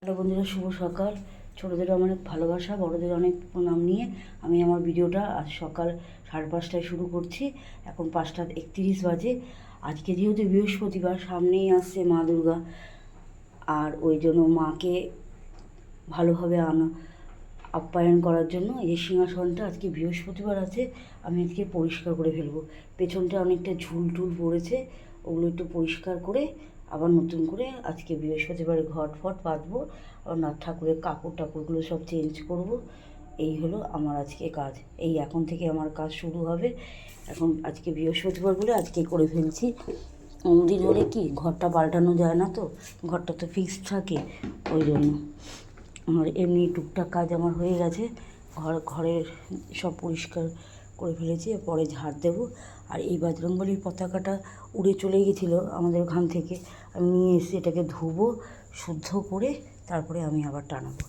Hello বন্ধুরা, শুভ সকাল। ছোটোদের অনেক ভালোবাসা, বড়োদের অনেক প্রণাম নিয়ে আমি আমার ভিডিওটা আজ সকাল 5:30টায় শুরু করছি। এখন 5:31 বাজে। আজকে যেহেতু বৃহস্পতিবার, সামনেই আসছে মা দুর্গা, আর ওই জন্য মাকে ভালোভাবে আপ্যায়ন করার জন্য এই সিংহাসনটা আজকে বৃহস্পতিবার আছে, আমি আজকে পরিষ্কার করে ফেলবো। পেছনটা অনেকটা ঝুল টুল পড়েছে, ওগুলো একটু পরিষ্কার করে আবার নতুন করে আজকে বৃহস্পতিবারে ঘট ফট পাতবো, আবার ঠাকুরের কাপড় টাপড়গুলো সব চেঞ্জ করব। এই হলো আমার আজকে কাজ। এই এখন থেকে আমার কাজ শুরু হবে। এখন আজকে বৃহস্পতিবার বলে আজকে করে ফেলছি। অন্যদিন হলে কি ঘরটা পাল্টানো যায় না, তো ঘরটা তো ফিক্সড থাকে, ওই জন্য। আমার এমনি টুকটাক কাজ আমার হয়ে গেছে। ঘরের সব পরিষ্কার করে ফেলেছি, পরে ঝাড় দেবো। আর এই বজরংবলীর পতাকাটা উড়ে চলে গেছিলো আমাদের ওখান থেকে, আমি নিয়ে এসে এটাকে ধুবো, শুদ্ধ করে তারপরে আমি আবার টানাবো।